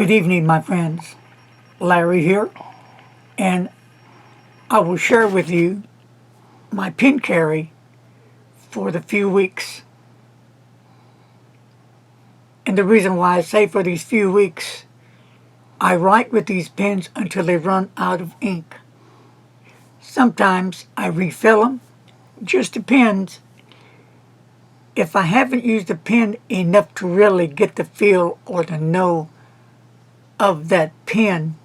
Good evening, my friends. Larry here, and I will share with you my pen carry for the few weeks. And the reason why I say for these few weeks, I write with these pens until they run out of ink. Sometimes I refill them, just depends. If I haven't used the pen enough to really get the feel or the know of that pen,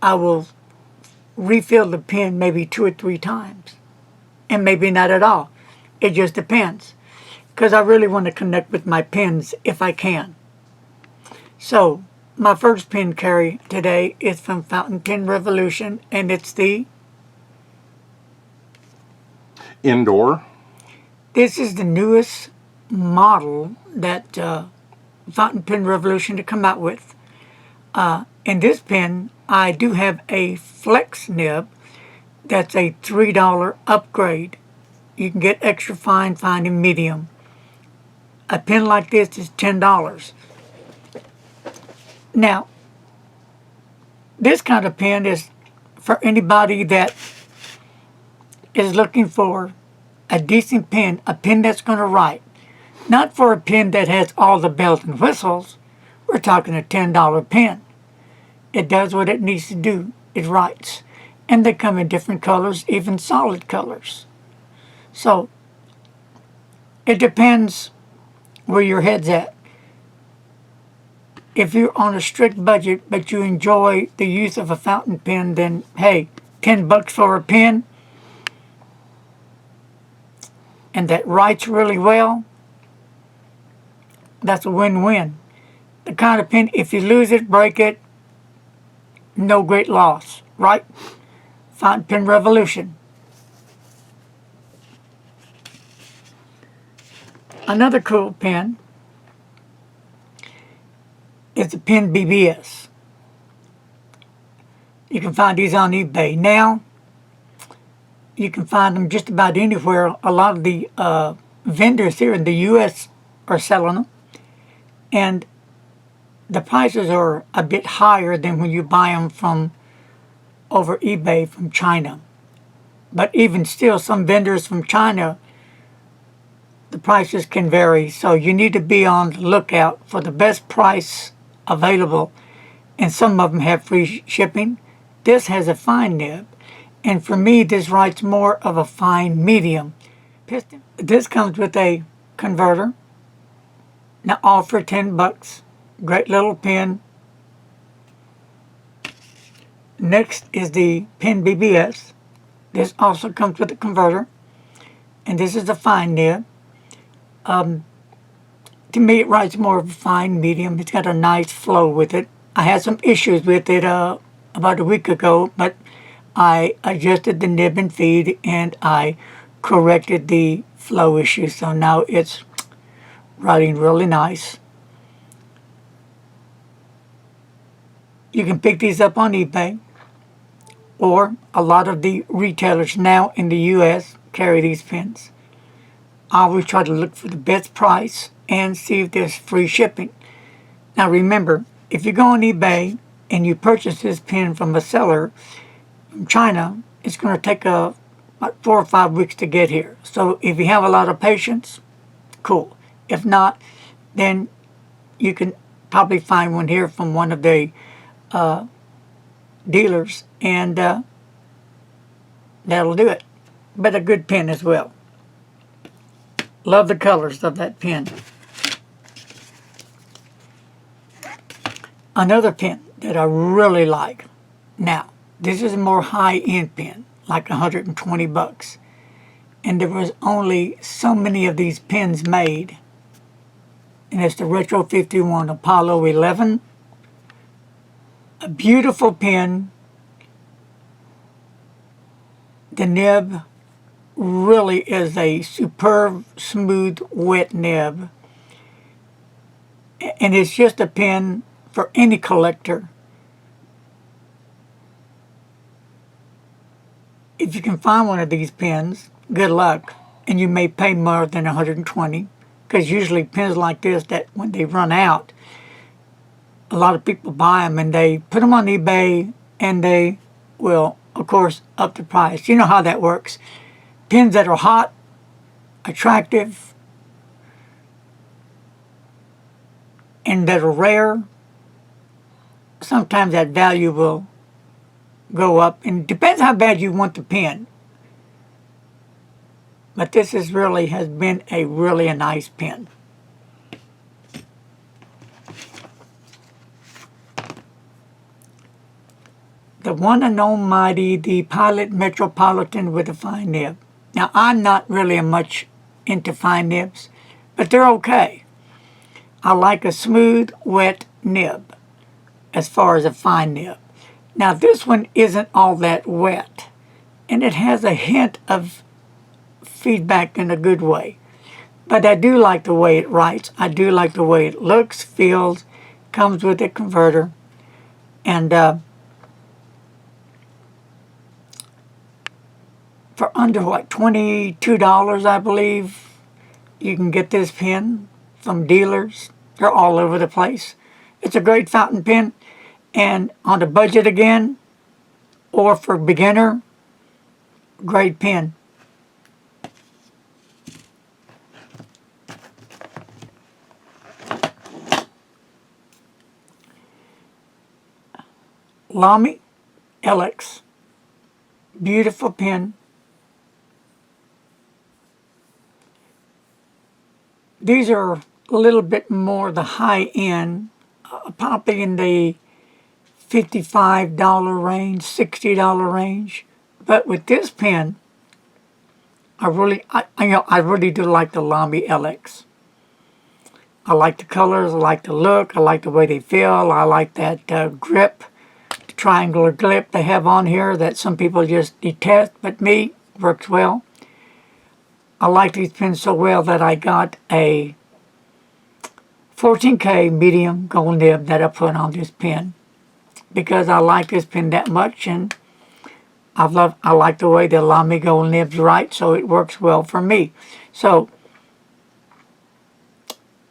I will refill the pen maybe 2 or 3 times. And maybe not at all. It just depends. Because I really want to connect with my pens if I can. So, my first pen carry today is from Fountain Pen Revolution, and it's the Indoor. This is the newest model that Fountain Pen Revolution to come out with. In this pen, I do have a flex nib. That's a $3 upgrade. You can get extra fine, fine, and medium. A pen like this is $10. Now, this kind of pen is for anybody that is looking for a decent pen, a pen that's going to write. Not for a pen that has all the bells and whistles. We're talking a $10 pen. It does what it needs to do. It writes. And they come in different colors, even solid colors. So, it depends where your head's at. If you're on a strict budget, but you enjoy the use of a fountain pen, then hey, $10 for a pen, and that writes really well, that's a win-win. The kind of pen, if you lose it, break it, no great loss, right? Fountain Pen Revolution. Another cool pen is the Pen BBS. You can find these on eBay. Now, you can find them just about anywhere. A lot of the vendors here in the U.S. are selling them. And the prices are a bit higher than when you buy them from over eBay from China. But even still, some vendors from China, the prices can vary. So you need to be on the lookout for the best price available. And some of them have free shipping. This has a fine nib. And for me, this writes more of a fine medium piston. This comes with a converter. Now, all for $10. Great little pen. Next is the Pen BBS. This also comes with a converter. And this is a fine nib. To me, it writes more of a fine medium. It's got a nice flow with it. I had some issues with it about a week ago, but I adjusted the nib and feed and I corrected the flow issue. So now it's writing really nice. You can pick these up on eBay, or a lot of the retailers now in the U.S. carry these pens. I always try to look for the best price and see if there's free shipping. Now remember, if you go on eBay and you purchase this pen from a seller from China, it's going to take about 4 or 5 weeks to get here. So if you have a lot of patience, cool. If not, then you can probably find one here from one of the dealers, and that'll do it. But a good pen as well. Love the colors of that pen. Another pen that I really like. Now, this is a more high-end pen, like $120. And there was only so many of these pens made. And it's the Retro 51 Apollo 11. A beautiful pen. The nib really is a superb, smooth, wet nib. And it's just a pen for any collector. If you can find one of these pens, good luck. And you may pay more than 120, because usually pens like this, that when they run out, a lot of people buy them and they put them on eBay and they will, of course, up the price. You know how that works. Pins that are hot, attractive, and that are rare, sometimes that value will go up. And it depends how bad you want the pen. But this has been a really nice pen. The one and almighty, the Pilot Metropolitan with a fine nib. Now, I'm not really much into fine nibs, but they're okay. I like a smooth, wet nib as far as a fine nib. Now, this one isn't all that wet, and it has a hint of feedback in a good way. But I do like the way it writes. I do like the way it looks, feels, comes with a converter. And for under, like, $22, I believe, you can get this pen from dealers. They're all over the place. It's a great fountain pen. And on a budget again, or for beginner, great pen. Lamy Al-Star. Beautiful pen. These are a little bit more the high end, probably in the $55 range, $60 range. But with this pen, I really do like the Lamy Al-Star. I like the colors, I like the look, I like the way they feel, I like that grip, the triangular grip they have on here that some people just detest, but me, works well. I like these pens so well that I got a 14K medium gold nib that I put on this pen because I like this pen that much, and I like the way the Lamy gold nibs write, so it works well for me. So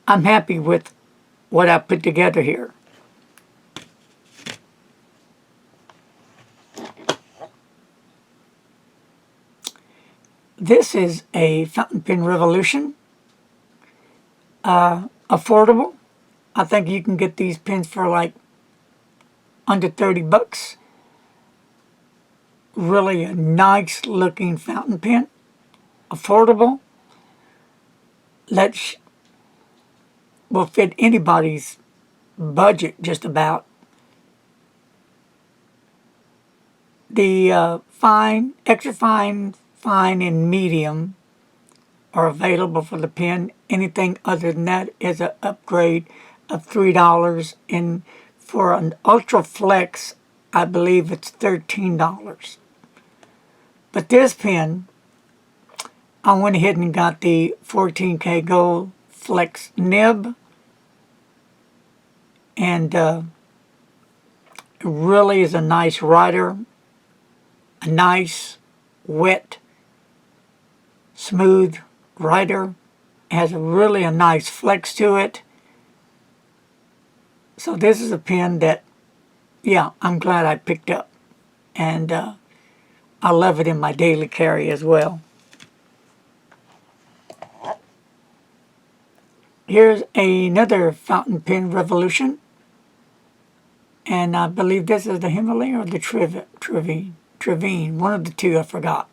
I'm happy with what I put together here. This is a fountain pen revolution. Affordable. I think you can get these pens for like under 30 bucks. Really a nice looking fountain pen. Affordable. Will fit anybody's budget just about. The fine, extra fine, fine, and medium are available for the pen. Anything other than that is an upgrade of $3. And for an Ultra Flex, I believe it's $13. But this pen, I went ahead and got the 14K Gold Flex nib. And it really is a nice writer. A nice, wet, smooth writer. It has really a nice flex to it. So this is a pen that, yeah, I'm glad I picked up. And I love it in my daily carry as well. Here's another fountain pen revolution. And I believe this is the Himalaya or the Trevine, one of the two, I forgot.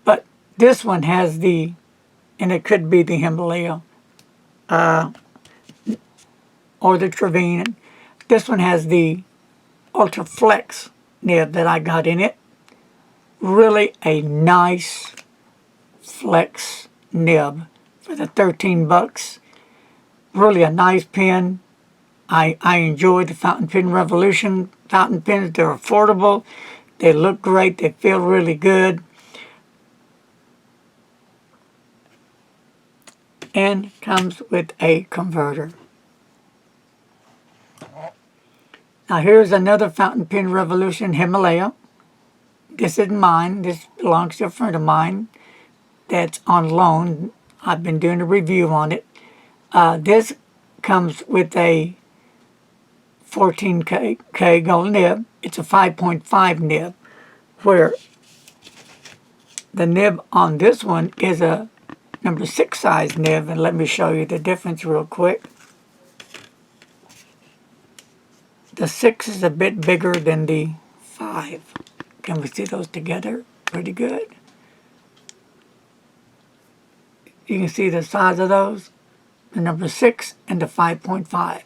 But this one has the, and it could be the Himalaya or the Trevine. This one has the Ultra Flex nib that I got in it. Really a nice flex nib for the 13 bucks. Really a nice pen. I enjoy the fountain pen revolution. Fountain pens, they're affordable. They look great. They feel really good. And comes with a converter. Now here's another fountain pen revolution Himalaya. This isn't mine. This belongs to a friend of mine that's on loan. I've been doing a review on it. This comes with a 14K gold nib. It's a 5.5 nib, where the nib on this one is a number 6 size nib. And let me show you the difference real quick. The 6 is a bit bigger than the 5. Can we see those together? Pretty good. You can see the size of those, the number 6 and the 5.5.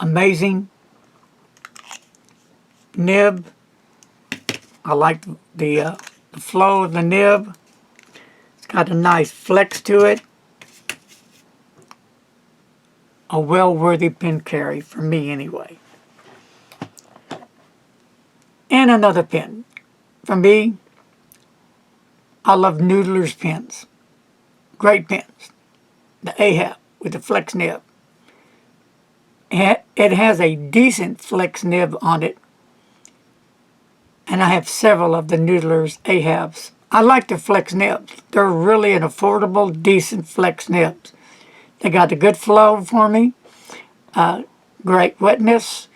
Amazing nib. I like the flow of the nib. It's got a nice flex to it. A well-worthy pen carry for me anyway. And another pen. For me, I love Noodler's pens. Great pens. The Ahab with the flex nib. It has a decent flex nib on it. And I have several of the Noodler's Ahabs. I like the flex nibs. They're really an affordable, decent flex nibs. They got a good flow for me. Great wetness.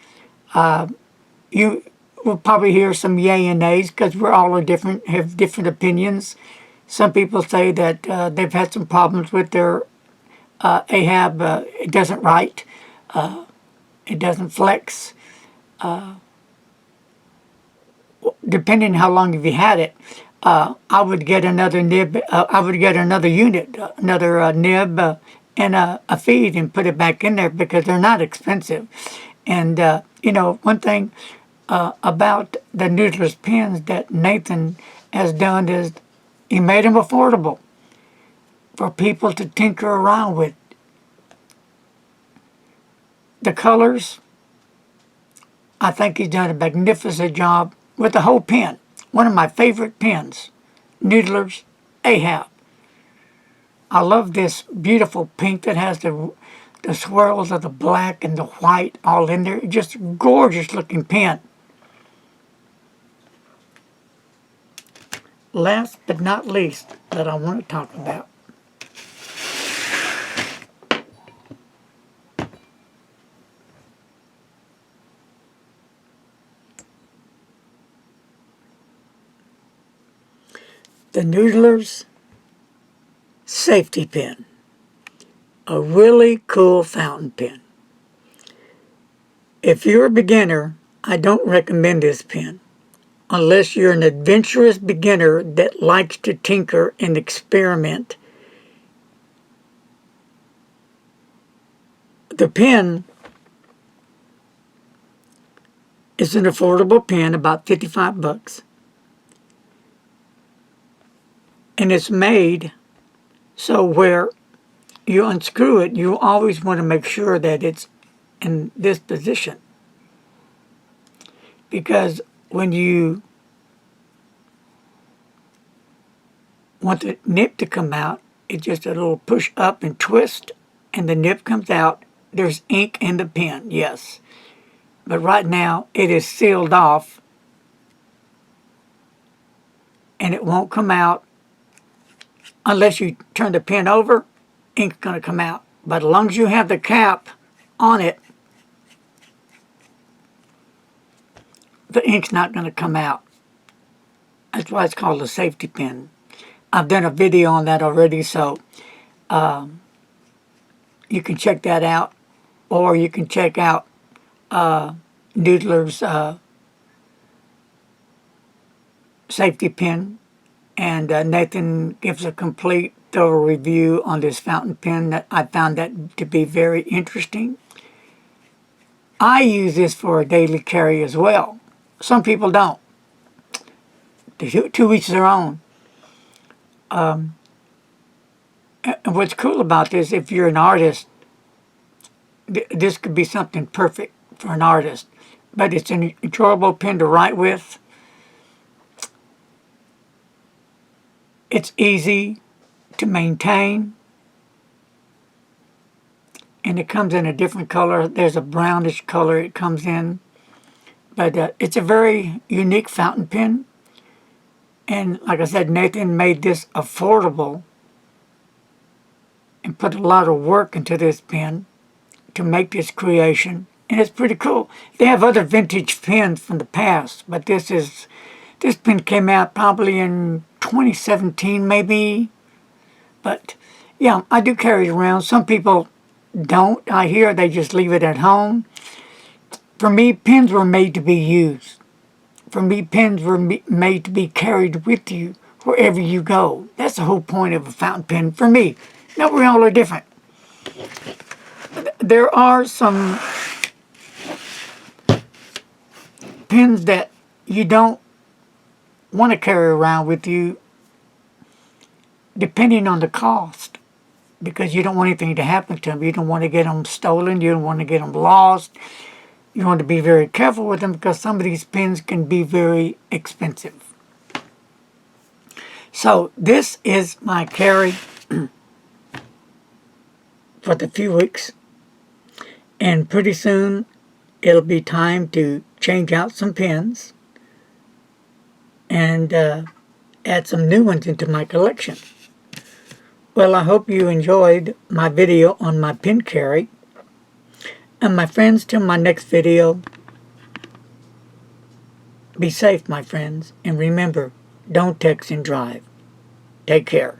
You will probably hear some yay and nays because we're all have different opinions. Some people say that they've had some problems with their Ahab. It doesn't write. It doesn't flex. Depending how long have you had it, I would get another nib. I would get another unit, another nib, and a feed and put it back in there because they're not expensive. And you know, one thing about the Noodler's pens that Nathan has done is he made them affordable for people to tinker around with. The colors, I think he's done a magnificent job with the whole pen. One of my favorite pens, Noodler's Ahab. I love this beautiful pink that has the swirls of the black and the white all in there. Just a gorgeous looking pen. Last but not least that I want to talk about. The Noodler's Safety Pen. A really cool fountain pen. If you're a beginner, I don't recommend this pen unless you're an adventurous beginner that likes to tinker and experiment. The pen is an affordable pen, about 55 bucks. And it's made so where you unscrew it, you always want to make sure that it's in this position. Because when you want the nib to come out, it's just a little push up and twist, and the nib comes out. There's ink in the pen, yes. But right now, it is sealed off, and it won't come out unless you turn the pen over. Ink's going to come out. But as long as you have the cap on it, the ink's not going to come out. That's why it's called a safety pen. I've done a video on that already, so you can check that out. Or you can check out Noodler's safety pen. And Nathan gives a complete, thorough review on this fountain pen that I found that to be very interesting. I use this for a daily carry as well. Some people don't. To each their own. And what's cool about this, if you're an artist, this could be something perfect for an artist. But it's an enjoyable pen to write with. It's easy to maintain. And it comes in a different color. There's a brownish color it comes in. But it's a very unique fountain pen. And like I said, Nathan made this affordable and put a lot of work into this pen to make this creation, and it's pretty cool. They have other vintage pens from the past, but this pen came out probably in 2017 maybe. But yeah, I do carry it around. Some people don't. I hear they just leave it at home. For me, pens were made to be used. For me, pens were made to be carried with you wherever you go. That's the whole point of a fountain pen for me. Now, we all are different. There are some pens that you don't want to carry around with you depending on the cost, because you don't want anything to happen to them. You don't want to get them stolen. You don't want to get them lost. You want to be very careful with them because some of these pens can be very expensive. So this is my carry for the few weeks. And pretty soon it'll be time to change out some pens and add some new ones into my collection. Well, I hope you enjoyed my video on my pen carry. And my friends, till my next video, be safe, my friends. And remember, don't text and drive. Take care.